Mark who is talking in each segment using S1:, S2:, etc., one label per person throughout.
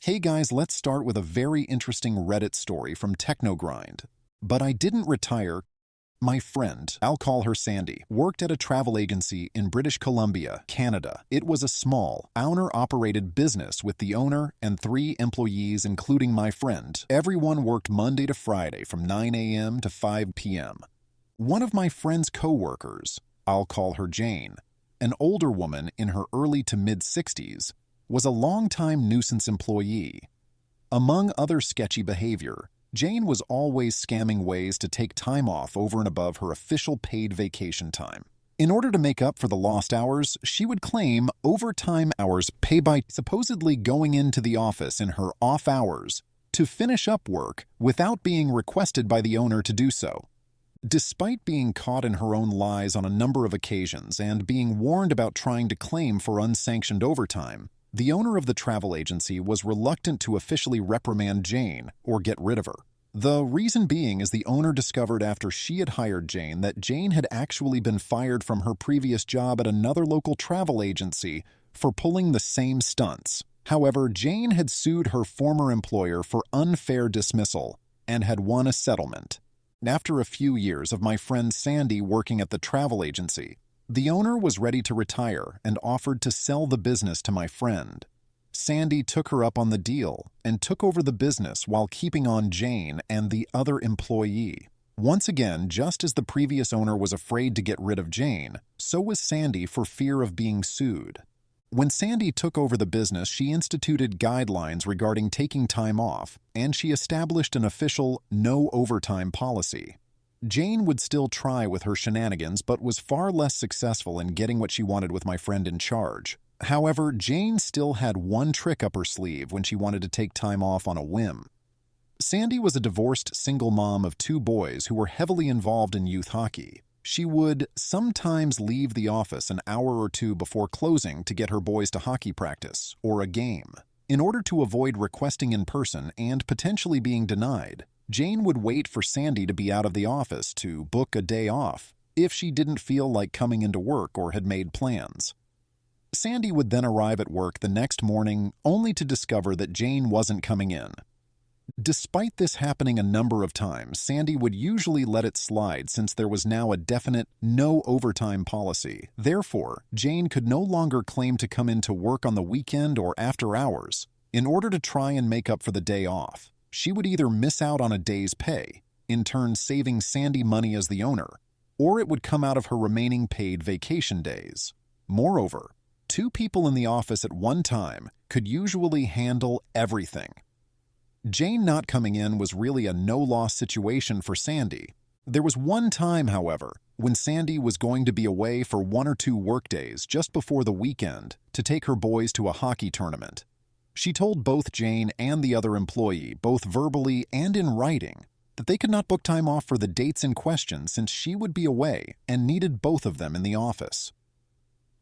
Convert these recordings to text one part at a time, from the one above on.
S1: Hey guys, let's start with a very interesting Reddit story from Technogrind. But I didn't retire. My friend, I'll call her Sandy, worked at a travel agency in British Columbia, Canada. It was a small, owner-operated business with the owner and 3 employees, including my friend. Everyone worked Monday to Friday from 9 a.m. to 5 p.m. One of my friend's co-workers, I'll call her Jane, an older woman in her early to mid-60s, was a long-time nuisance employee. Among other sketchy behavior, Jane was always scamming ways to take time off over and above her official paid vacation time. In order to make up for the lost hours, she would claim overtime hours pay by supposedly going into the office in her off hours to finish up work without being requested by the owner to do so. Despite being caught in her own lies on a number of occasions and being warned about trying to claim for unsanctioned overtime, the owner of the travel agency was reluctant to officially reprimand Jane or get rid of her. The reason being is the owner discovered after she had hired Jane that Jane had actually been fired from her previous job at another local travel agency for pulling the same stunts. However, Jane had sued her former employer for unfair dismissal and had won a settlement. After a few years of my friend Sandy working at the travel agency, the owner was ready to retire and offered to sell the business to my friend. Sandy took her up on the deal and took over the business while keeping on Jane and the other employee. Once again, just as the previous owner was afraid to get rid of Jane, so was Sandy for fear of being sued. When Sandy took over the business, she instituted guidelines regarding taking time off, and she established an official no overtime policy. Jane would still try with her shenanigans, but was far less successful in getting what she wanted with my friend in charge. However, Jane still had one trick up her sleeve when she wanted to take time off on a whim. Sandy was a divorced single mom of 2 boys who were heavily involved in youth hockey. She would sometimes leave the office an hour or 2 before closing to get her boys to hockey practice or a game. In order to avoid requesting in person and potentially being denied, Jane would wait for Sandy to be out of the office to book a day off if she didn't feel like coming into work or had made plans. Sandy would then arrive at work the next morning only to discover that Jane wasn't coming in. Despite this happening a number of times, Sandy would usually let it slide since there was now a definite no overtime policy. Therefore, Jane could no longer claim to come into work on the weekend or after hours in order to try and make up for the day off. She would either miss out on a day's pay, in turn saving Sandy money as the owner, or it would come out of her remaining paid vacation days. Moreover, 2 people in the office at one time could usually handle everything. Jane not coming in was really a no-loss situation for Sandy. There was one time, however, when Sandy was going to be away for 1 or 2 workdays just before the weekend to take her boys to a hockey tournament. She told both Jane and the other employee, both verbally and in writing, that they could not book time off for the dates in question since she would be away and needed both of them in the office.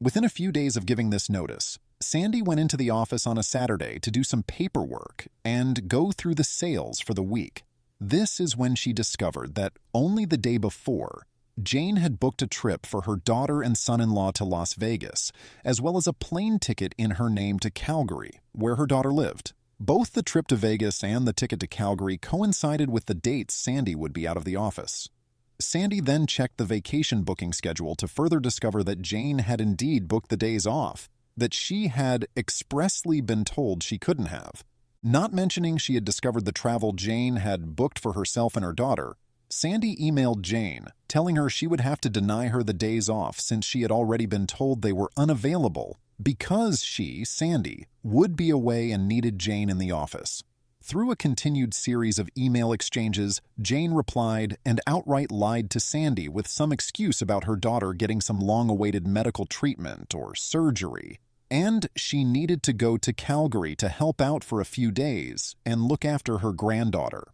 S1: Within a few days of giving this notice, Sandy went into the office on a Saturday to do some paperwork and go through the sales for the week. This is when she discovered that only the day before, Jane had booked a trip for her daughter and son-in-law to Las Vegas, as well as a plane ticket in her name to Calgary, where her daughter lived. Both the trip to Vegas and the ticket to Calgary coincided with the dates Sandy would be out of the office. Sandy then checked the vacation booking schedule to further discover that Jane had indeed booked the days off that she had expressly been told she couldn't have. Not mentioning she had discovered the travel Jane had booked for herself and her daughter, Sandy emailed Jane, telling her she would have to deny her the days off since she had already been told they were unavailable because she, Sandy, would be away and needed Jane in the office. Through a continued series of email exchanges, Jane replied and outright lied to Sandy with some excuse about her daughter getting some long-awaited medical treatment or surgery, and she needed to go to Calgary to help out for a few days and look after her granddaughter.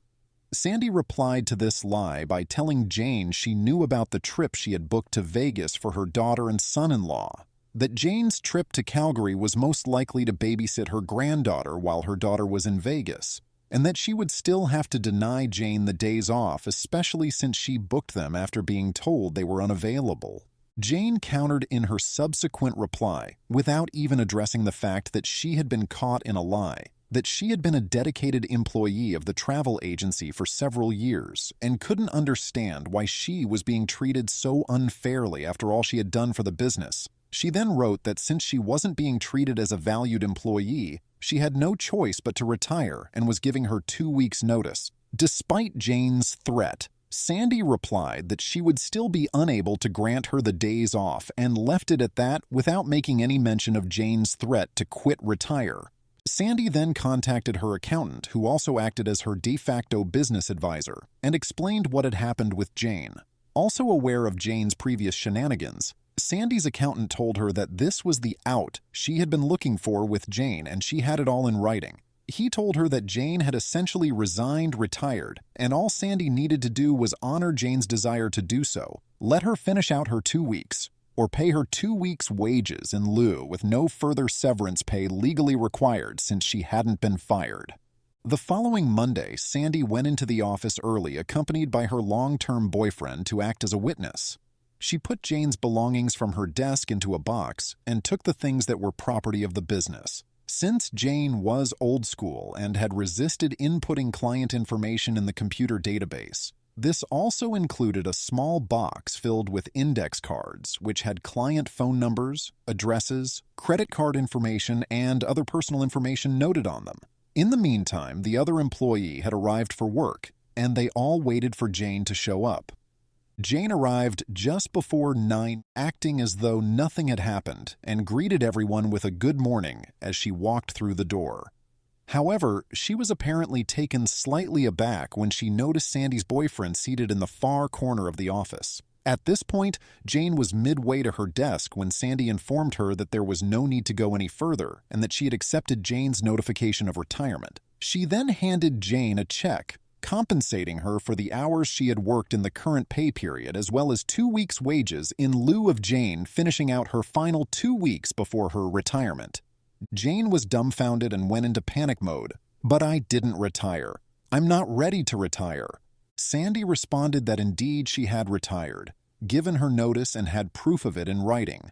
S1: Sandy replied to this lie by telling Jane she knew about the trip she had booked to Vegas for her daughter and son-in-law, that Jane's trip to Calgary was most likely to babysit her granddaughter while her daughter was in Vegas, and that she would still have to deny Jane the days off, especially since she booked them after being told they were unavailable. Jane countered in her subsequent reply without even addressing the fact that she had been caught in a lie, that she had been a dedicated employee of the travel agency for several years and couldn't understand why she was being treated so unfairly after all she had done for the business. She then wrote that since she wasn't being treated as a valued employee, she had no choice but to retire and was giving her 2 weeks' notice. Despite Jane's threat, Sandy replied that she would still be unable to grant her the days off and left it at that without making any mention of Jane's threat to retire. Sandy then contacted her accountant, who also acted as her de facto business advisor, and explained what had happened with Jane. Also aware of Jane's previous shenanigans, Sandy's accountant told her that this was the out she had been looking for with Jane and she had it all in writing. He told her that Jane had essentially retired, and all Sandy needed to do was honor Jane's desire to do so, let her finish out her 2 weeks, or pay her 2 weeks' wages in lieu with no further severance pay legally required since she hadn't been fired. The following Monday, Sandy went into the office early, accompanied by her long-term boyfriend to act as a witness. She put Jane's belongings from her desk into a box and took the things that were property of the business. Since Jane was old school and had resisted inputting client information in the computer database, this also included a small box filled with index cards, which had client phone numbers, addresses, credit card information, and other personal information noted on them. In the meantime, the other employee had arrived for work, and they all waited for Jane to show up. Jane arrived just before 9, acting as though nothing had happened, and greeted everyone with a good morning as she walked through the door. However, she was apparently taken slightly aback when she noticed Sandy's boyfriend seated in the far corner of the office. At this point, Jane was midway to her desk when Sandy informed her that there was no need to go any further and that she had accepted Jane's notification of retirement. She then handed Jane a check, compensating her for the hours she had worked in the current pay period, as well as 2 weeks' wages in lieu of Jane finishing out her final 2 weeks before her retirement. Jane was dumbfounded and went into panic mode. "But I didn't retire. I'm not ready to retire." Sandy responded that indeed she had retired, given her notice and had proof of it in writing.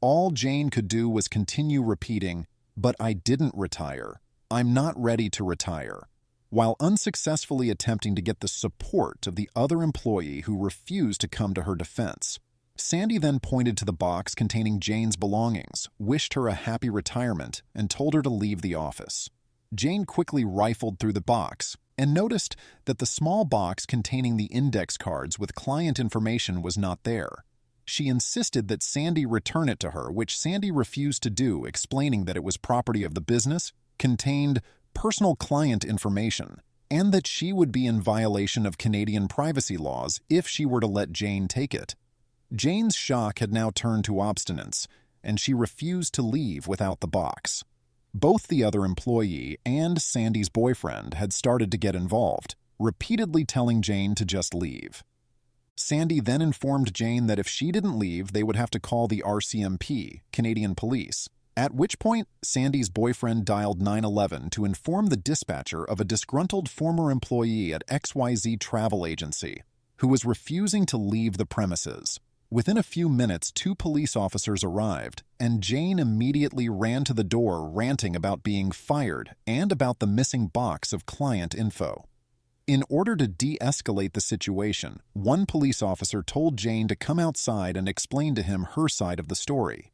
S1: All Jane could do was continue repeating, "But I didn't retire. I'm not ready to retire," while unsuccessfully attempting to get the support of the other employee who refused to come to her defense. Sandy then pointed to the box containing Jane's belongings, wished her a happy retirement, and told her to leave the office. Jane quickly rifled through the box and noticed that the small box containing the index cards with client information was not there. She insisted that Sandy return it to her, which Sandy refused to do, explaining that it was property of the business, contained personal client information, and that she would be in violation of Canadian privacy laws if she were to let Jane take it. Jane's shock had now turned to obstinance, and she refused to leave without the box. Both the other employee and Sandy's boyfriend had started to get involved, repeatedly telling Jane to just leave. Sandy then informed Jane that if she didn't leave, they would have to call the RCMP, Canadian Police, at which point Sandy's boyfriend dialed 911 to inform the dispatcher of a disgruntled former employee at XYZ Travel Agency who was refusing to leave the premises. Within a few minutes, 2 police officers arrived, and Jane immediately ran to the door ranting about being fired and about the missing box of client info. In order to de-escalate the situation, one police officer told Jane to come outside and explain to him her side of the story.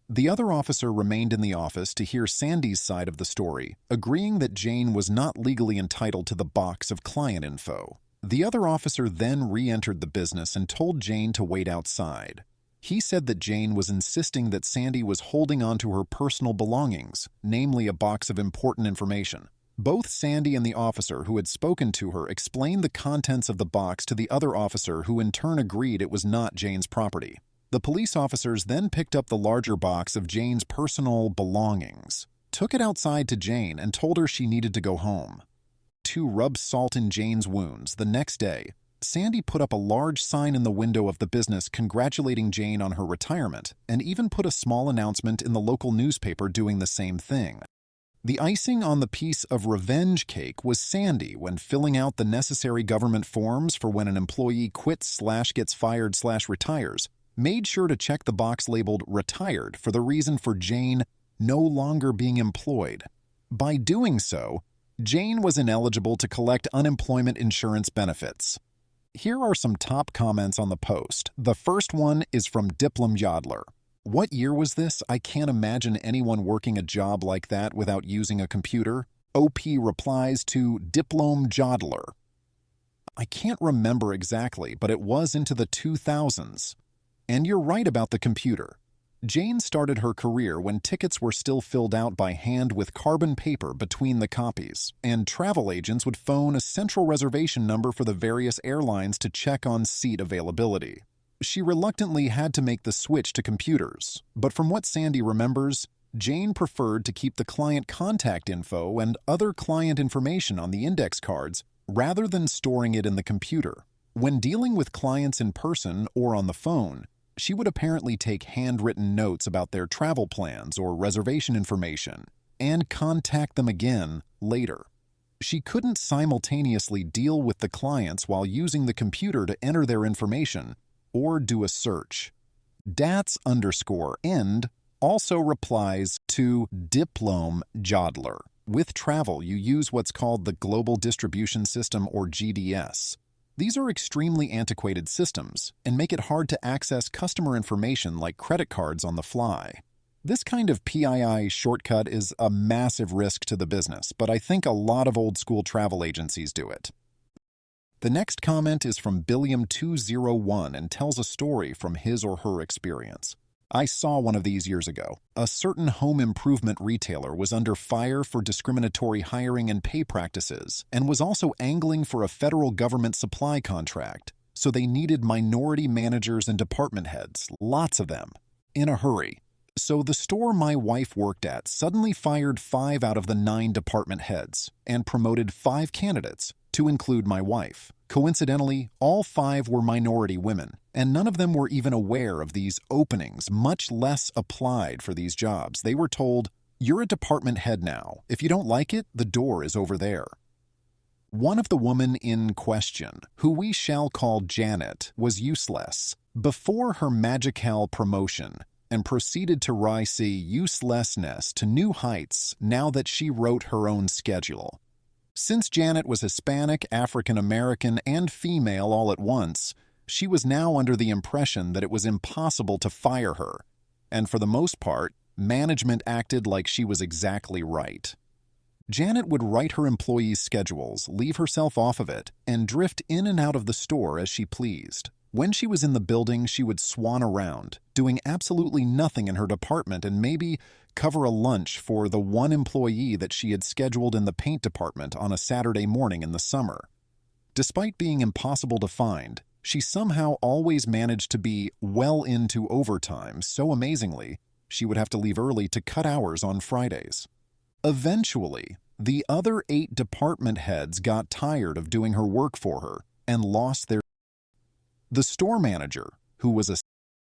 S1: The other officer remained in the office to hear Sandy's side of the story, agreeing that Jane was not legally entitled to the box of client info. The other officer then re-entered the business and told Jane to wait outside. He said that Jane was insisting that Sandy was holding on to her personal belongings, namely a box of important information. Both Sandy and the officer who had spoken to her explained the contents of the box to the other officer, who in turn agreed it was not Jane's property. The police officers then picked up the larger box of Jane's personal belongings, took it outside to Jane, and told her she needed to go home. To rub salt in Jane's wounds, the next day, Sandy put up a large sign in the window of the business congratulating Jane on her retirement, and even put a small announcement in the local newspaper doing the same thing. The icing on the piece of revenge cake was Sandy, when filling out the necessary government forms for when an employee quits/gets fired/retires, made sure to check the box labeled retired for the reason for Jane no longer being employed. By doing so, Jane was ineligible to collect unemployment insurance benefits. Here are some top comments on the post. The first one is from Diplom Jodler. What year was this? I can't imagine anyone working a job like that without using a computer. OP replies to Diplom Jodler. I can't remember exactly, but it was into the 2000s. And you're right about the computer. Jane started her career when tickets were still filled out by hand with carbon paper between the copies, and travel agents would phone a central reservation number for the various airlines to check on seat availability. She reluctantly had to make the switch to computers, but from what Sandy remembers, Jane preferred to keep the client contact info and other client information on the index cards rather than storing it in the computer. When dealing with clients in person or on the phone, she would apparently take handwritten notes about their travel plans or reservation information and contact them again later. She couldn't simultaneously deal with the clients while using the computer to enter their information or do a search. Dats_end also replies to Diplom Jodler. With travel, you use what's called the Global Distribution System or GDS. These are extremely antiquated systems and make it hard to access customer information like credit cards on the fly. This kind of PII shortcut is a massive risk to the business, but I think a lot of old-school travel agencies do it. The next comment is from Billiam201 and tells a story from his or her experience. I saw one of these years ago. A certain home improvement retailer was under fire for discriminatory hiring and pay practices and was also angling for a federal government supply contract, so they needed minority managers and department heads, lots of them, in a hurry. So the store my wife worked at suddenly fired 5 out of the 9 department heads and promoted 5 candidates, to include my wife. Coincidentally, all 5 were minority women, and none of them were even aware of these openings, much less applied for these jobs. They were told, "You're a department head now. If you don't like it, the door is over there." One of the women in question, who we shall call Janet, was useless before her magical promotion and proceeded to rise uselessness to new heights now that she wrote her own schedule. Since Janet was Hispanic, African American, and female all at once, she was now under the impression that it was impossible to fire her, and for the most part, management acted like she was exactly right. Janet would write her employees' schedules, leave herself off of it, and drift in and out of the store as she pleased. When she was in the building, she would swan around, doing absolutely nothing in her department and maybe cover a lunch for the one employee that she had scheduled in the paint department on a Saturday morning in the summer. Despite being impossible to find, she somehow always managed to be well into overtime so amazingly she would have to leave early to cut hours on Fridays. Eventually, the other 8 department heads got tired of doing her work for her and lost their. The store manager, who was a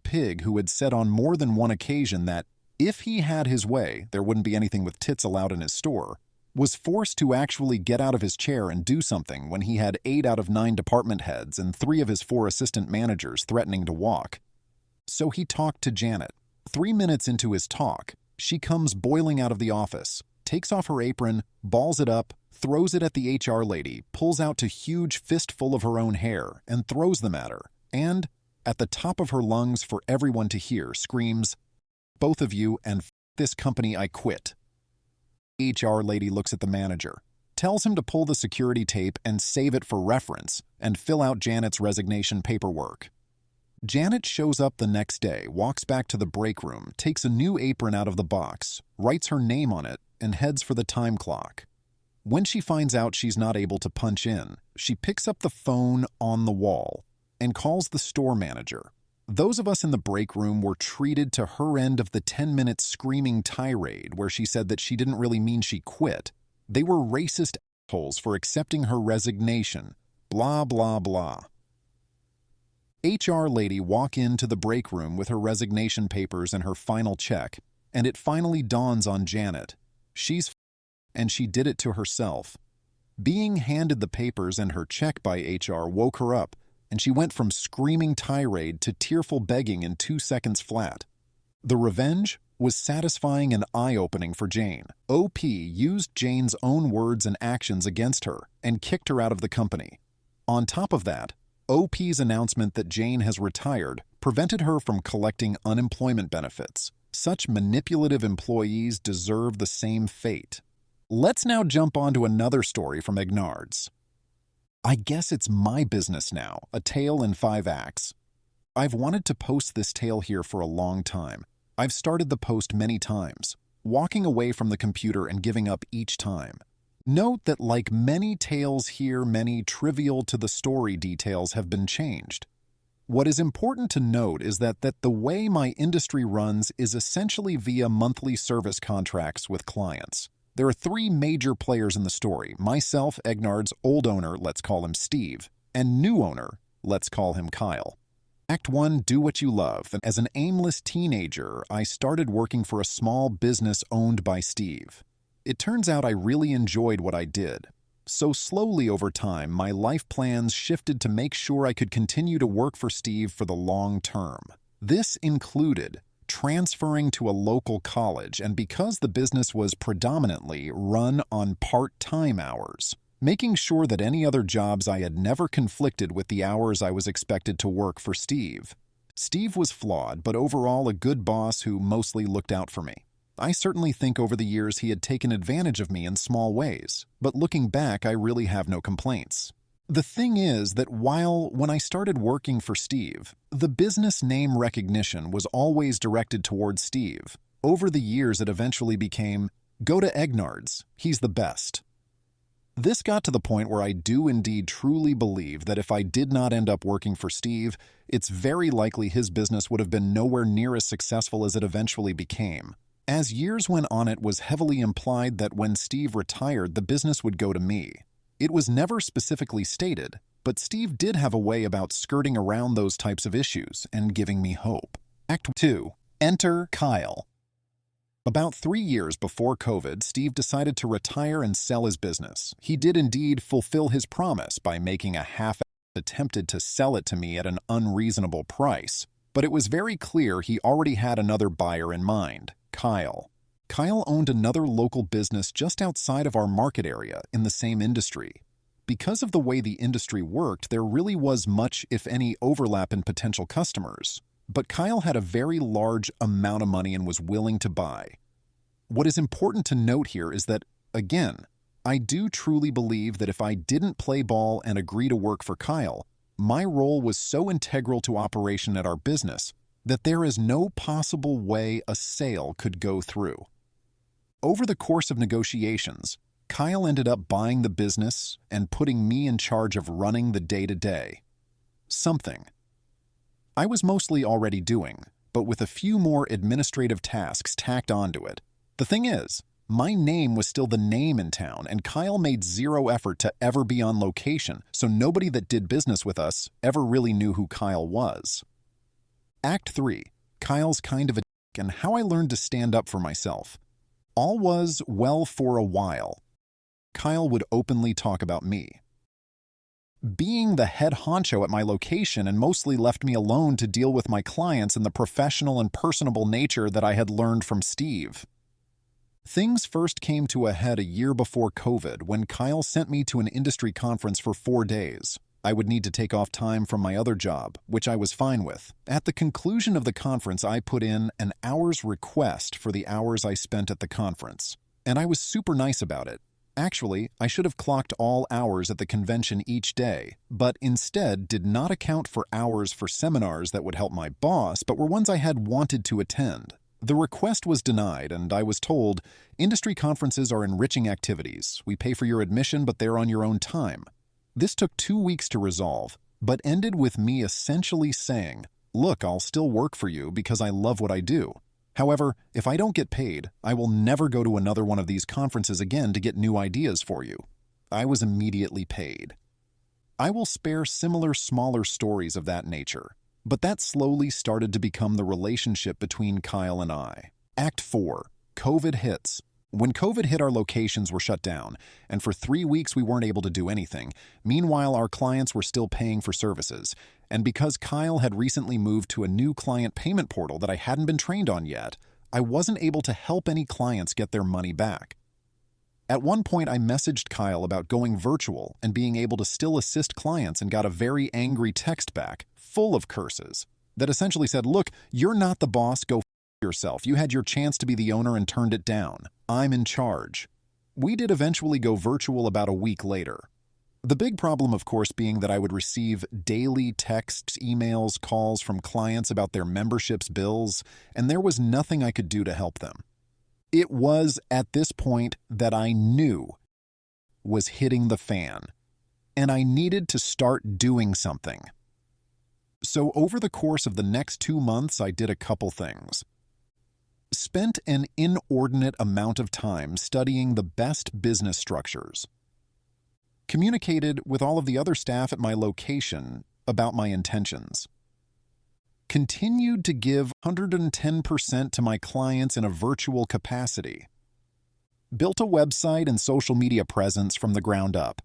S1: pig who had said on more than one occasion that if he had his way, there wouldn't be anything with tits allowed in his store, was forced to actually get out of his chair and do something when he had 8 out of 9 department heads and 3 of his 4 assistant managers threatening to walk. So he talked to Janet. 3 minutes into his talk, she comes boiling out of the office, takes off her apron, balls it up, throws it at the HR lady, pulls out a huge fistful of her own hair, and throws them at her, and, at the top of her lungs for everyone to hear, screams, "Both of you, and this company, I quit." HR lady looks at the manager, tells him to pull the security tape and save it for reference, and fill out Janet's resignation paperwork. Janet shows up the next day, walks back to the break room, takes a new apron out of the box, writes her name on it, and heads for the time clock. When she finds out she's not able to punch in, she picks up the phone on the wall and calls the store manager. Those of us in the break room were treated to her end of the 10-minute screaming tirade where she said that she didn't really mean she quit. They were racist assholes for accepting her resignation. Blah, blah, blah. HR lady walk into the break room with her resignation papers and her final check, and it finally dawns on Janet. She's and she did it to herself. Being handed the papers and her check by HR woke her up, and she went from screaming tirade to tearful begging in 2 seconds flat. The revenge was satisfying and eye-opening for Jane. OP used Jane's own words and actions against her and kicked her out of the company. On top of that, OP's announcement that Jane has retired prevented her from collecting unemployment benefits. Such manipulative employees deserve the same fate. Let's now jump on to another story from Ignards. I guess it's my business now, a tale in 5 acts. I've wanted to post this tale here for a long time. I've started the post many times, walking away from the computer and giving up each time. Note that like many tales here, many trivial to the story details have been changed. What is important to note is that the way my industry runs is essentially via monthly service contracts with clients. There are 3 major players in the story: myself, Egnard's old owner, let's call him Steve, and new owner, let's call him Kyle. Act 1, do what you love. And as an aimless teenager, I started working for a small business owned by Steve. It turns out I really enjoyed what I did. So slowly over time, my life plans shifted to make sure I could continue to work for Steve for the long term. This included transferring to a local college, and because the business was predominantly run on part-time hours, making sure that any other jobs I had never conflicted with the hours I was expected to work for Steve. Steve was flawed, but overall a good boss who mostly looked out for me. I certainly think over the years he had taken advantage of me in small ways, but looking back, I really have no complaints. The thing is that when I started working for Steve, the business name recognition was always directed towards Steve. Over the years, it eventually became, go to Egnard's, he's the best. This got to the point where I do indeed truly believe that if I did not end up working for Steve, it's very likely his business would have been nowhere near as successful as it eventually became. As years went on, it was heavily implied that when Steve retired, the business would go to me. It was never specifically stated, but Steve did have a way about skirting around those types of issues and giving me hope. Act 2. Enter Kyle. About 3 years before COVID, Steve decided to retire and sell his business. He did indeed fulfill his promise by making a attempted to sell it to me at an unreasonable price, but it was very clear he already had another buyer in mind, Kyle. Kyle owned another local business just outside of our market area in the same industry. Because of the way the industry worked, there really was much, if any, overlap in potential customers. But Kyle had a very large amount of money and was willing to buy. What is important to note here is that, again, I do truly believe that if I didn't play ball and agree to work for Kyle, my role was so integral to operation at our business that there is no possible way a sale could go through. Over the course of negotiations, Kyle ended up buying the business and putting me in charge of running the day-to-day. Something I was mostly already doing, but with a few more administrative tasks tacked onto it. The thing is, my name was still the name in town, and Kyle made zero effort to ever be on location, so nobody that did business with us ever really knew who Kyle was. Act 3. Kyle's kind of a dick and how I learned to stand up for myself. All was well for a while. Kyle would openly talk about me being the head honcho at my location and mostly left me alone to deal with my clients and the professional and personable nature that I had learned from Steve. Things first came to a head a year before COVID when Kyle sent me to an industry conference for 4 days. I would need to take off time from my other job, which I was fine with. At the conclusion of the conference, I put in an hour's request for the hours I spent at the conference, and I was super nice about it. Actually, I should have clocked all hours at the convention each day, but instead did not account for hours for seminars that would help my boss, but were ones I had wanted to attend. The request was denied, and I was told, industry conferences are enriching activities. We pay for your admission, but they're on your own time. This took 2 weeks to resolve, but ended with me essentially saying, look, I'll still work for you because I love what I do. However, if I don't get paid, I will never go to another one of these conferences again to get new ideas for you. I was immediately paid. I will spare similar smaller stories of that nature, but that slowly started to become the relationship between Kyle and I. Act 4. COVID hits. When COVID hit, our locations were shut down, and for 3 weeks we weren't able to do anything. Meanwhile, our clients were still paying for services, and because Kyle had recently moved to a new client payment portal that I hadn't been trained on yet, I wasn't able to help any clients get their money back. At one point, I messaged Kyle about going virtual and being able to still assist clients and got a very angry text back, full of curses, that essentially said, "Look, you're not the boss, go f yourself. You had your chance to be the owner and turned it down. I'm in charge." We did eventually go virtual about a week later. The big problem, of course, being that I would receive daily texts, emails, calls from clients about their memberships bills, and there was nothing I could do to help them. It was at this point that I knew was hitting the fan, and I needed to start doing something. So over the course of the next 2 months, I did a couple things. Spent an inordinate amount of time studying the best business structures. Communicated with all of the other staff at my location about my intentions. Continued to give 110% to my clients in a virtual capacity. Built a website and social media presence from the ground up.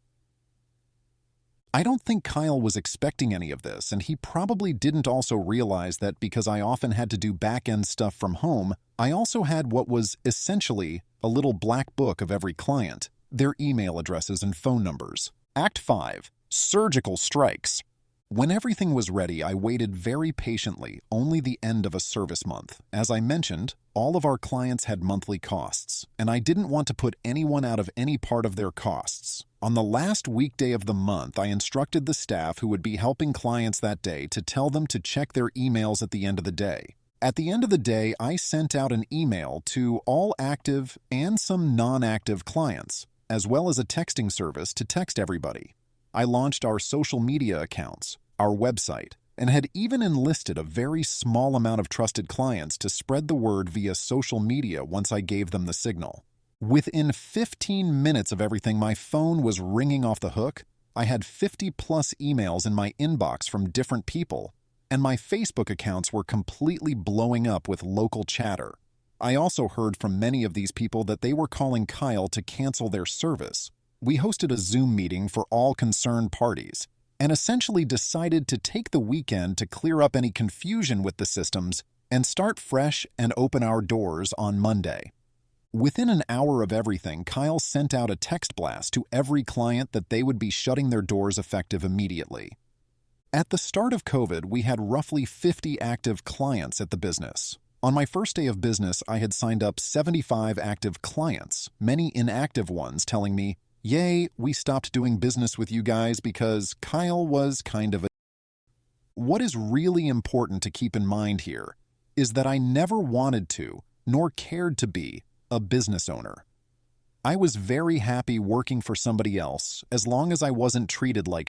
S1: I don't think Kyle was expecting any of this, and he probably didn't also realize that because I often had to do back-end stuff from home, I also had what was essentially a little black book of every client, their email addresses and phone numbers. Act 5. Surgical strikes. When everything was ready, I waited very patiently, only the end of a service month. As I mentioned, all of our clients had monthly costs, and I didn't want to put anyone out of any part of their costs. On the last weekday of the month, I instructed the staff who would be helping clients that day to tell them to check their emails at the end of the day. At the end of the day, I sent out an email to all active and some non-active clients, as well as a texting service to text everybody. I launched our social media accounts, our website, and had even enlisted a very small amount of trusted clients to spread the word via social media once I gave them the signal. Within 15 minutes of everything, my phone was ringing off the hook. I had 50+ emails in my inbox from different people, and my Facebook accounts were completely blowing up with local chatter. I also heard from many of these people that they were calling Kyle to cancel their service. We hosted a Zoom meeting for all concerned parties, and essentially decided to take the weekend to clear up any confusion with the systems and start fresh and open our doors on Monday. Within an hour of everything, Kyle sent out a text blast to every client that they would be shutting their doors effective immediately. At the start of COVID, we had roughly 50 active clients at the business. On my first day of business, I had signed up 75 active clients, many inactive ones telling me, "Yay, we stopped doing business with you guys because Kyle was kind of a..." What is really important to keep in mind here is that I never wanted to, nor cared to be, a business owner. I was very happy working for somebody else as long as I wasn't treated like...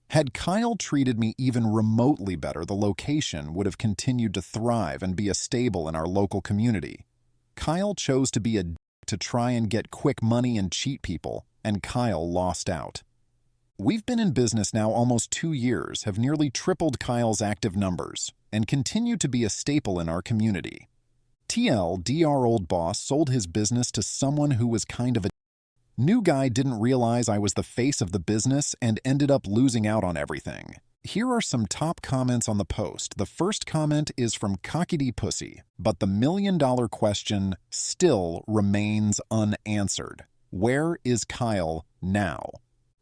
S1: Had Kyle treated me even remotely better, the location would have continued to thrive and be a staple in our local community. Kyle chose to be a to try and get quick money and cheat people, and Kyle lost out. We've been in business now almost 2 years, have nearly tripled Kyle's active numbers, and continue to be a staple in our community. Our old boss sold his business to someone who was kind of a... New guy didn't realize I was the face of the business and ended up losing out on everything. Here are some top comments on the post. The first comment is from Cockity Pussy, but the million-dollar question still remains unanswered. Where is Kyle now?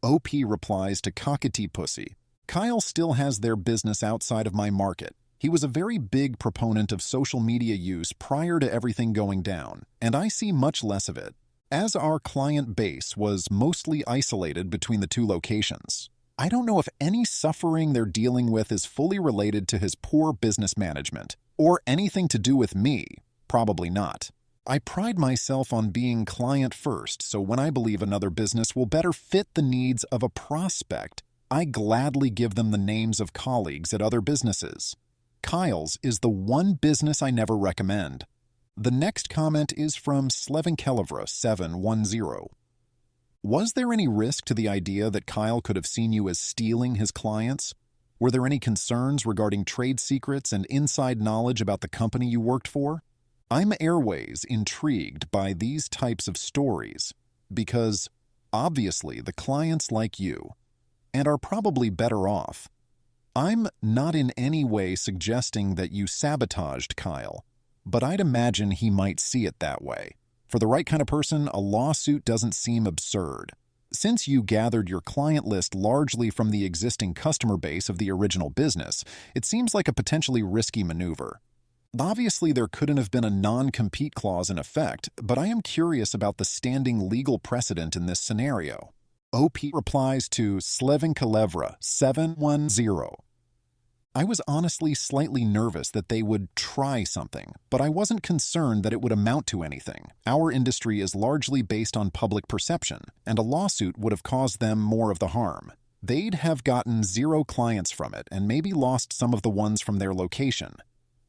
S1: OP replies to Cockity Pussy, Kyle still has their business outside of my market. He was a very big proponent of social media use prior to everything going down, and I see much less of it, as our client base was mostly isolated between the two locations. I don't know if any suffering they're dealing with is fully related to his poor business management, or anything to do with me. Probably not. I pride myself on being client first, so when I believe another business will better fit the needs of a prospect, I gladly give them the names of colleagues at other businesses. Kyle's is the one business I never recommend. The next comment is from Slevenkelevra 710. Was there any risk to the idea that Kyle could have seen you as stealing his clients? Were there any concerns regarding trade secrets and inside knowledge about the company you worked for? I'm airways intrigued by these types of stories because, obviously, the clients like you and are probably better off. I'm not in any way suggesting that you sabotaged Kyle, but I'd imagine he might see it that way. For the right kind of person, a lawsuit doesn't seem absurd. Since you gathered your client list largely from the existing customer base of the original business, it seems like a potentially risky maneuver. Obviously, there couldn't have been a non-compete clause in effect, but I am curious about the standing legal precedent in this scenario. OP replies to Slevinkalevra 710. I was honestly slightly nervous that they would try something, but I wasn't concerned that it would amount to anything. Our industry is largely based on public perception, and a lawsuit would have caused them more of the harm. They'd have gotten 0 clients from it and maybe lost some of the ones from their location.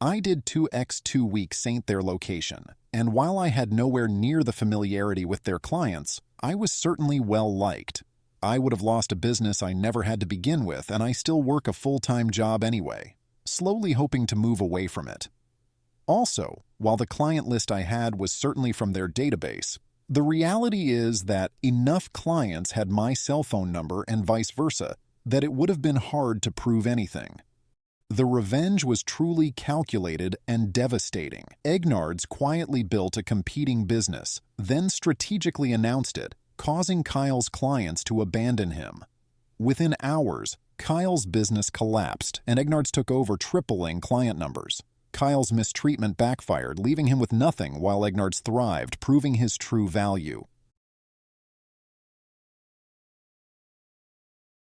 S1: I did 2x2 weeks ain't their location, and while I had nowhere near the familiarity with their clients, I was certainly well liked. I would have lost a business I never had to begin with, and I still work a full-time job anyway, slowly hoping to move away from it. Also, while the client list I had was certainly from their database, the reality is that enough clients had my cell phone number and vice versa that it would have been hard to prove anything. The revenge was truly calculated and devastating. Egnards quietly built a competing business, then strategically announced it, causing Kyle's clients to abandon him. Within hours, Kyle's business collapsed, and Egnards took over, tripling client numbers. Kyle's mistreatment backfired, leaving him with nothing while Egnards thrived, proving his true value.